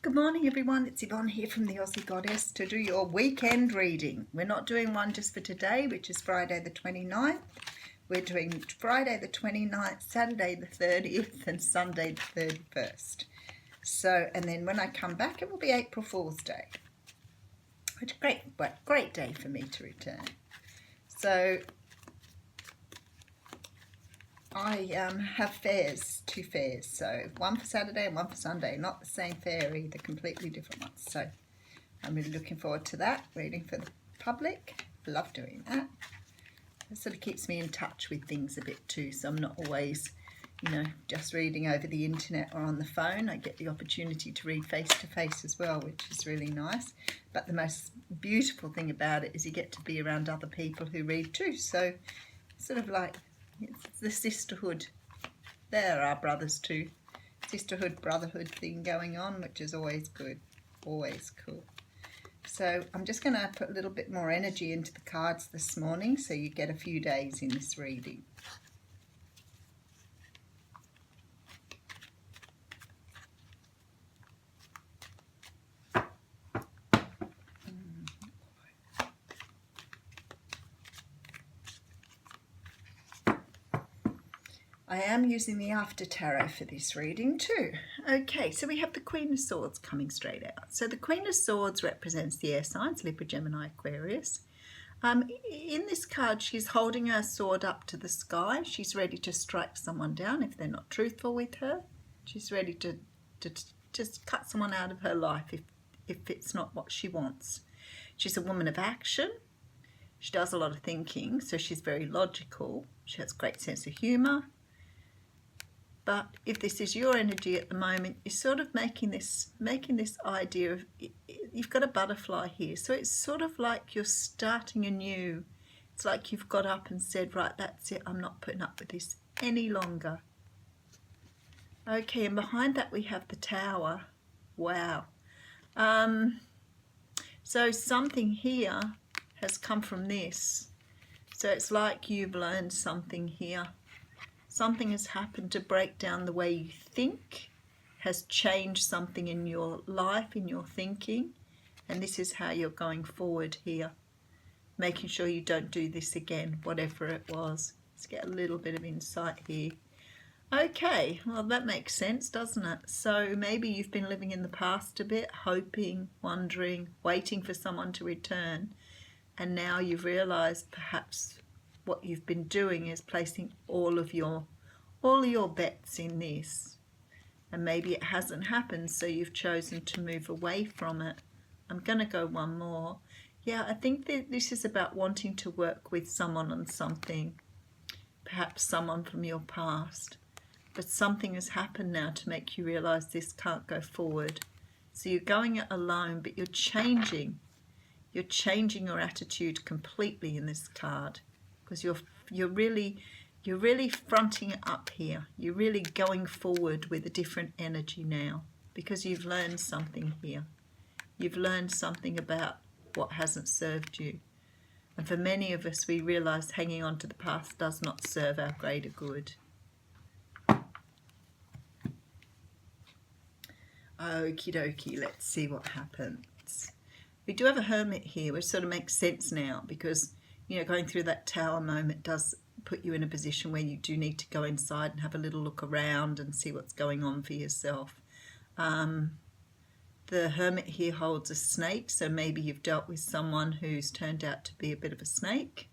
Good morning everyone, it's Yvonne here from the Aussie Goddess to do your weekend reading. We're not doing one just for today, which is Friday the 29th. We're doing Friday the 29th, Saturday the 30th and Sunday the 31st. So, and then when I come back it will be April Fool's Day. Which is a great day for me to return. So I have fairs, two fairs, so one for Saturday and one for Sunday, not the same fair either, completely different ones. So I'm really looking forward to that, reading for the public. I love doing that. It sort of keeps me in touch with things a bit too, so I'm not always, just reading over the internet or on the phone. I get the opportunity to read face to face as well, which is really nice. But the most beautiful thing about it is you get to be around other people who read too, so sort of like, it's the sisterhood. There are brothers too. Sisterhood, brotherhood thing going on, which is always good, always cool. So I'm just going to put a little bit more energy into the cards this morning so you get a few days in this reading. I am using the After Tarot for this reading too. Okay, so we have the Queen of Swords coming straight out. So the Queen of Swords represents the air signs, Libra, Gemini, Aquarius. In this card, she's holding her sword up to the sky. She's ready to strike someone down if they're not truthful with her. She's ready to just cut someone out of her life if it's not what she wants. She's a woman of action. She does a lot of thinking, so she's very logical. She has a great sense of humour. But if this is your energy at the moment, you're sort of making this idea of, you've got a butterfly here. So it's sort of like you're starting anew. It's like you've got up and said, right, that's it. I'm not putting up with this any longer. Okay, and behind that we have the Tower. Wow. So something here has come from this. So it's like you've learned something here. Something has happened to break down the way you think, has changed something in your life, in your thinking, and this is how you're going forward here. Making sure you don't do this again, whatever it was. Let's get a little bit of insight here. Okay, well that makes sense, doesn't it? So maybe you've been living in the past a bit, hoping, wondering, waiting for someone to return, and now you've realised perhaps what you've been doing is placing all of your bets in this, and maybe it hasn't happened, so you've chosen to move away from it. I'm going to go one more. Yeah, I think that this is about wanting to work with someone on something, perhaps someone from your past, but something has happened now to make you realize this can't go forward. So you're going it alone, but you're changing your attitude completely in this card, because you're really fronting it up here. You're really going forward with a different energy now, because you've learned something here. You've learned something about what hasn't served you. And for many of us, we realise hanging on to the past does not serve our greater good. Okie dokie, let's see what happens. We do have a Hermit here, which sort of makes sense now, because going through that Tower moment does put you in a position where you do need to go inside and have a little look around and see what's going on for yourself. The Hermit here holds a snake, so maybe you've dealt with someone who's turned out to be a bit of a snake.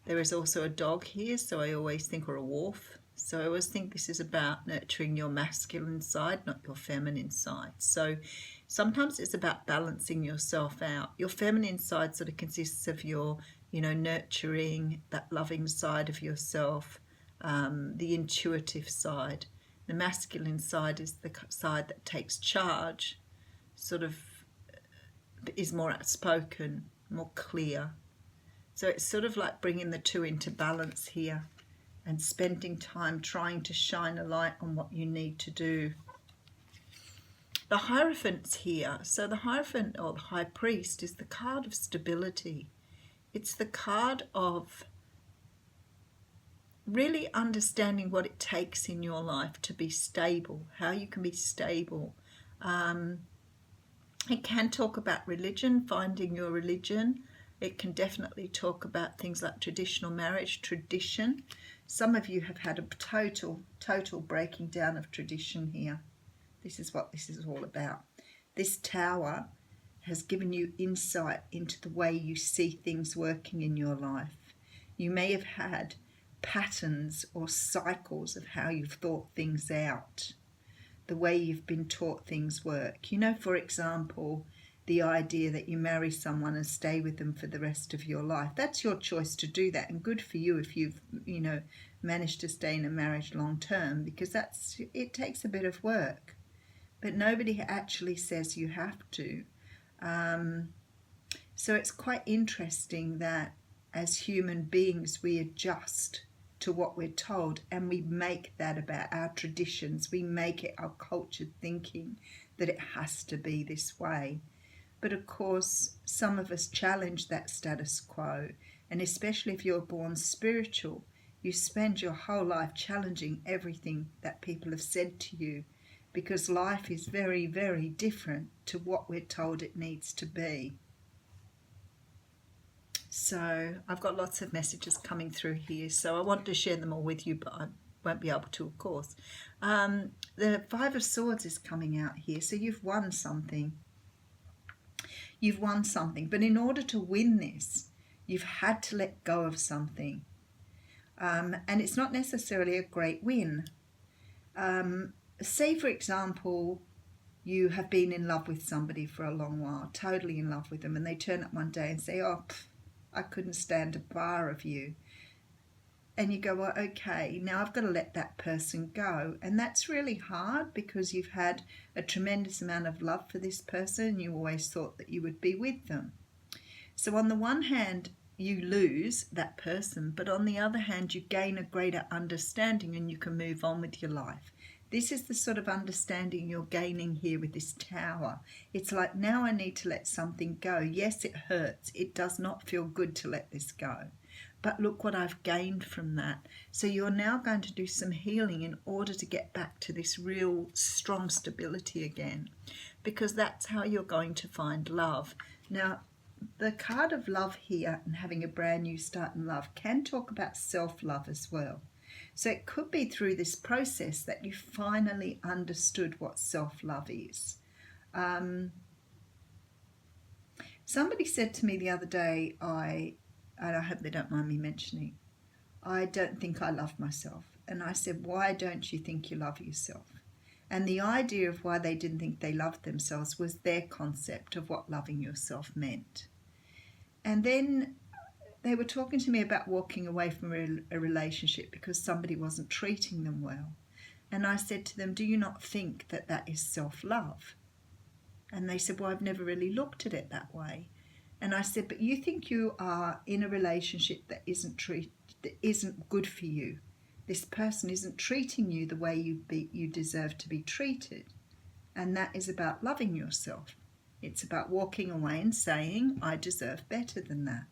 There is also a dog here, so I always think, or a wolf. So I always think this is about nurturing your masculine side, not your feminine side. So sometimes it's about balancing yourself out. Your feminine side sort of consists of your nurturing, that loving side of yourself, the intuitive side. The masculine side is the side that takes charge, sort of is more outspoken, more clear. So it's sort of like bringing the two into balance here and spending time trying to shine a light on what you need to do. The Hierophant's here. So the Hierophant, or the High Priest, is the card of stability. It's the card of really understanding what it takes in your life to be stable, how you can be stable, It can talk about religion, finding your religion. It can definitely talk about things like traditional marriage, tradition. Some of you have had a total breaking down of tradition here. This is what this is all about. This tower has given you insight into the way you see things working in your life. You may have had patterns or cycles of how you've thought things out, the way you've been taught things work. You know, for example, the idea that you marry someone and stay with them for the rest of your life. That's your choice to do that, and good for you if you've, managed to stay in a marriage long term, because it takes a bit of work. But nobody actually says you have to. So it's quite interesting that as human beings we adjust to what we're told, and we make that about our traditions. We make it our cultured thinking that it has to be this way. But of course, some of us challenge that status quo, and especially if you're born spiritual, you spend your whole life challenging everything that people have said to you, because life is very, very different to what we're told it needs to be. So I've got lots of messages coming through here, so I want to share them all with you, but I won't be able to, of course. The Five of Swords is coming out here, so you've won something. You've won something, but in order to win this, you've had to let go of something. And it's not necessarily a great win. Say, for example, you have been in love with somebody for a long while, totally in love with them, and they turn up one day and say, oh, I couldn't stand a bar of you. And you go, well, okay, now I've got to let that person go. And that's really hard, because you've had a tremendous amount of love for this person. You always thought that you would be with them. So on the one hand, you lose that person, but on the other hand, you gain a greater understanding and you can move on with your life. This is the sort of understanding you're gaining here with this tower. It's like, now I need to let something go. Yes, it hurts. It does not feel good to let this go. But look what I've gained from that. So you're now going to do some healing in order to get back to this real strong stability again, because that's how you're going to find love. Now, the card of love here and having a brand new start in love can talk about self-love as well. So it could be through this process that you finally understood what self-love is. Somebody said to me the other day, and I hope they don't mind me mentioning, I don't think I love myself. And I said, why don't you think you love yourself? And the idea of why they didn't think they loved themselves was their concept of what loving yourself meant. And then they were talking to me about walking away from a relationship because somebody wasn't treating them well. And I said to them, do you not think that that is self-love? And they said, well, I've never really looked at it that way. And I said, but you think you are in a relationship that isn't good for you. This person isn't treating you the way you deserve to be treated. And that is about loving yourself. It's about walking away and saying, I deserve better than that.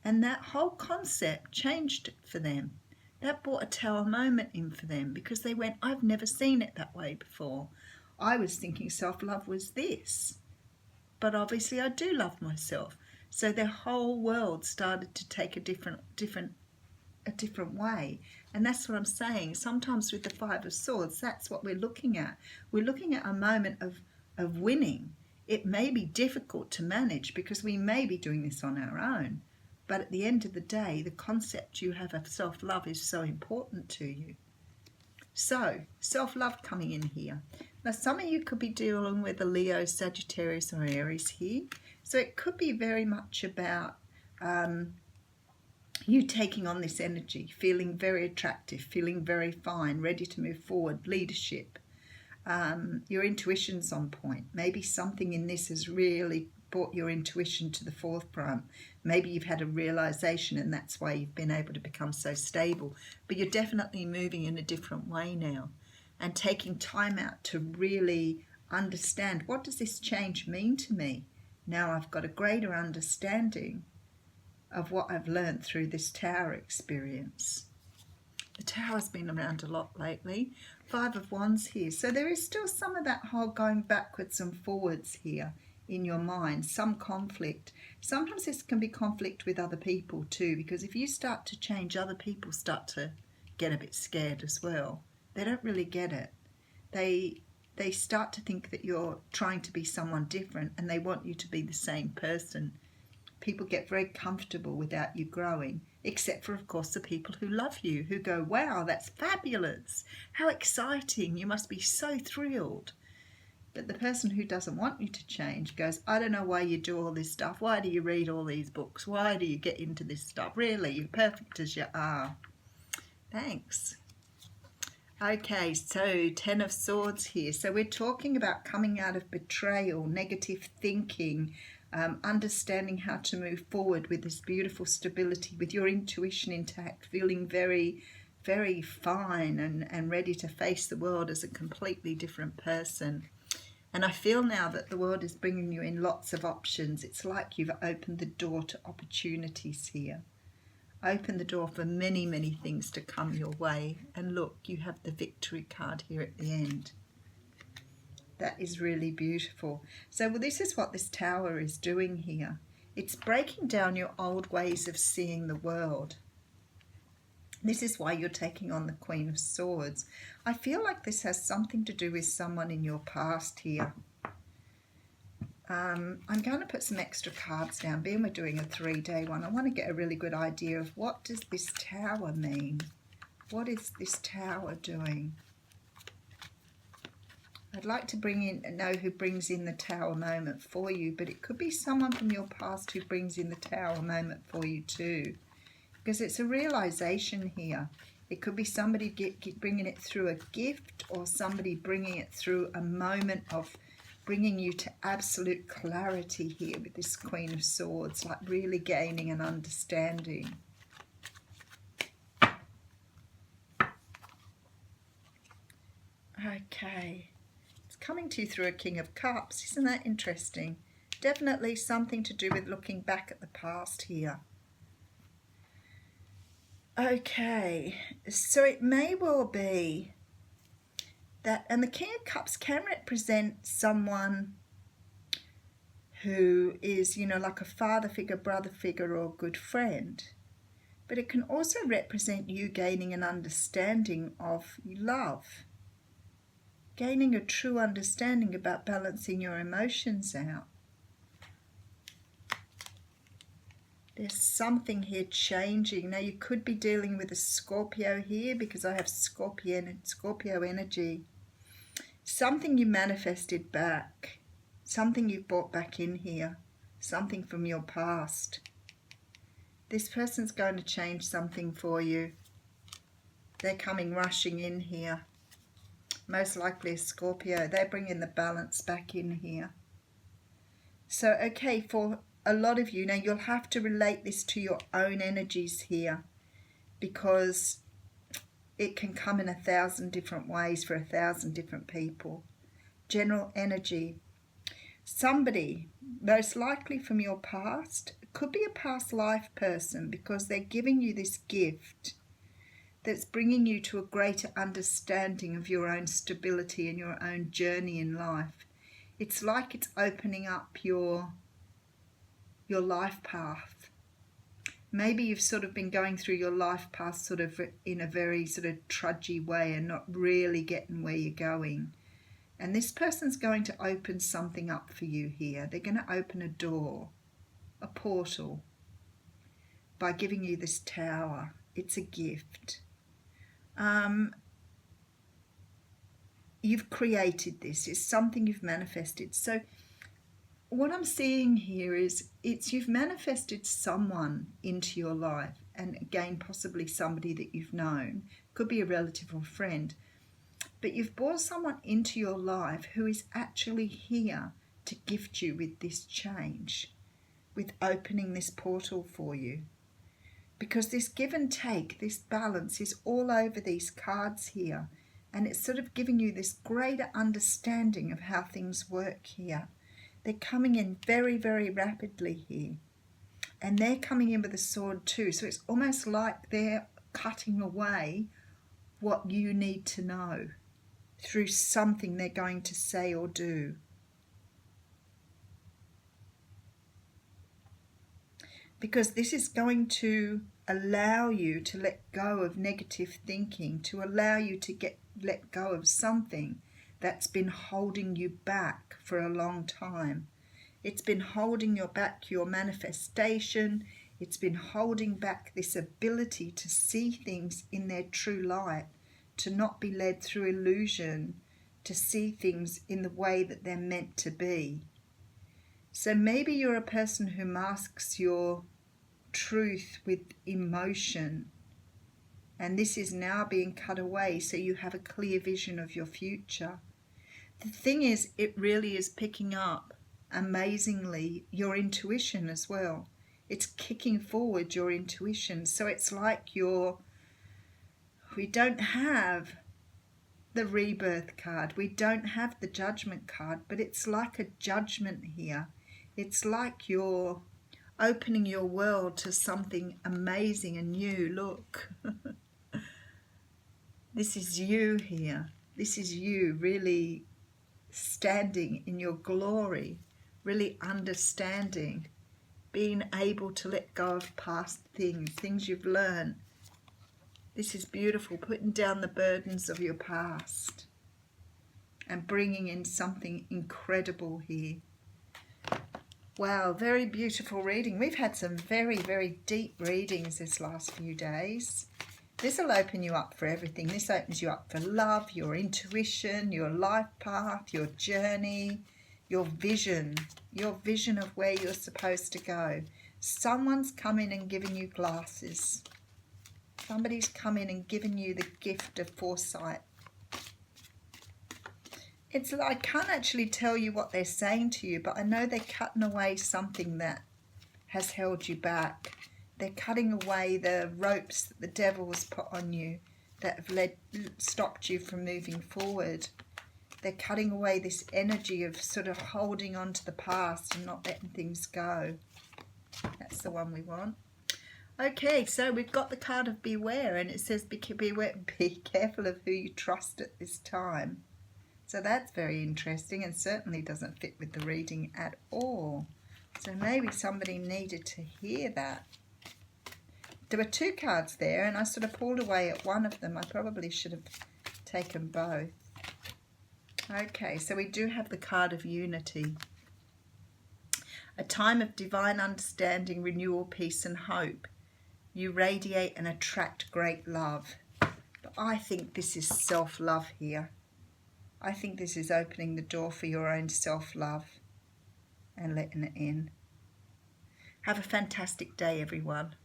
And that whole concept changed for them. That brought a tower moment in for them, because they went, I've never seen it that way before. I was thinking self-love was this. But obviously I do love myself. So their whole world started to take a different way. And that's what I'm saying. Sometimes with the Five of Swords, that's what we're looking at. We're looking at a moment of winning. It may be difficult to manage because we may be doing this on our own. But at the end of the day, the concept you have of self-love is so important to you. So, self-love coming in here. Now, some of you could be dealing with a Leo, Sagittarius or Aries here. So it could be very much about you taking on this energy, feeling very attractive, feeling very fine, ready to move forward, leadership. Your intuition's on point. Maybe something in this has really brought your intuition to the forefront. Maybe you've had a realization and that's why you've been able to become so stable. But you're definitely moving in a different way now and taking time out to really understand, what does this change mean to me? Now I've got a greater understanding of what I've learned through this tower experience. The tower's been around a lot lately. Five of Wands here. So there is still some of that whole going backwards and forwards here in your mind, some conflict. Sometimes this can be conflict with other people too, because if you start to change, other people start to get a bit scared as well. They don't really get it. They start to think that you're trying to be someone different and they want you to be the same person. People get very comfortable without you growing, except for, of course, the people who love you, who go, wow, that's fabulous. How exciting. You must be so thrilled. But the person who doesn't want you to change goes, I don't know why you do all this stuff. Why do you read all these books? Why do you get into this stuff? Really, you're perfect as you are. Thanks. Okay, so 10 of Swords here. So we're talking about coming out of betrayal, negative thinking, understanding how to move forward with this beautiful stability, with your intuition intact, feeling very, very fine and ready to face the world as a completely different person. And I feel now that the world is bringing you in lots of options. It's like you've opened the door to opportunities here. Open the door for many, many things to come your way. And look, you have the victory card here at the end. That is really beautiful. So this is what this tower is doing here. It's breaking down your old ways of seeing the world. This is why you're taking on the Queen of Swords. I feel like this has something to do with someone in your past here. I'm going to put some extra cards down. Being we're doing a 3-day one, I want to get a really good idea of what does this tower mean? What is this tower doing? I'd like to know who brings in the tower moment for you, but it could be someone from your past who brings in the tower moment for you too. Because it's a realization here. It could be somebody bringing it through a gift, or somebody bringing it through a moment of bringing you to absolute clarity here with this Queen of Swords, like really gaining an understanding. Okay, it's coming to you through a King of Cups. Isn't that interesting? Definitely something to do with looking back at the past here. Okay, so it may well be that, and the King of Cups can represent someone who is, you know, like a father figure, brother figure, or good friend. But it can also represent you gaining an understanding of love, gaining a true understanding about balancing your emotions out. There's something here changing. Now you could be dealing with a Scorpio here, because I have Scorpio energy. Something you manifested back, something you've brought back in here, something from your past. This person's going to change something for you. They're coming rushing in here. Most likely a Scorpio. They're bringing the balance back in here. So, okay, for a lot of you, now you'll have to relate this to your own energies here, because it can come in 1,000 different ways for 1,000 different people. General energy. Somebody, most likely from your past, could be a past life person, because they're giving you this gift that's bringing you to a greater understanding of your own stability and your own journey in life. It's like it's opening up your life path. Maybe you've sort of been going through your life path sort of in a very sort of trudgy way and not really getting where you're going. And this person's going to open something up for you here. They're going to open a door, a portal, by giving you this tower. It's a gift. You've created this. It's something you've manifested. So what I'm seeing here is you've manifested someone into your life, and again possibly somebody that you've known, could be a relative or friend, but you've brought someone into your life who is actually here to gift you with this change, with opening this portal for you. Because this give and take, this balance is all over these cards here, and it's sort of giving you this greater understanding of how things work here. They're coming in very, very rapidly here. And they're coming in with a sword too. So it's almost like they're cutting away what you need to know through something they're going to say or do. because this is going to allow you to let go of negative thinking, to allow you to let go of something that's been holding you back for a long time. It's been holding your manifestation. It's been holding back this ability to see things in their true light, to not be led through illusion, to see things in the way that they're meant to be. So maybe you're a person who masks your truth with emotion, and this is now being cut away so you have a clear vision of your future. The thing is, it really is picking up amazingly your intuition as well. It's kicking forward your intuition. So it's like we don't have the rebirth card, we don't have the judgment card, but it's like a judgment here. It's like you're opening your world to something amazing and new. Look, this is you here. This is you really standing in your glory, really understanding, being able to let go of past things you've learned. This is beautiful, putting down the burdens of your past and bringing in something incredible here. Wow, very beautiful reading. We've had some very, very deep readings this last few days. This will open you up for everything. This opens you up for love, your intuition, your life path, your journey, your vision of where you're supposed to go. Someone's come in and given you glasses. Somebody's come in and given you the gift of foresight. I can't actually tell you what they're saying to you, but I know they're cutting away something that has held you back. They're cutting away the ropes that the devil has put on you that have stopped you from moving forward. They're cutting away this energy of sort of holding on to the past and not letting things go. That's the one we want. Okay, so we've got the card of beware, and it says be careful of who you trust at this time. So that's very interesting and certainly doesn't fit with the reading at all. So maybe somebody needed to hear that. There were two cards there and I sort of pulled away at one of them. I probably should have taken both. Okay, so we do have the card of unity. A time of divine understanding, renewal, peace and hope. You radiate and attract great love. But I think this is self-love here. I think this is opening the door for your own self-love and letting it in. Have a fantastic day, everyone.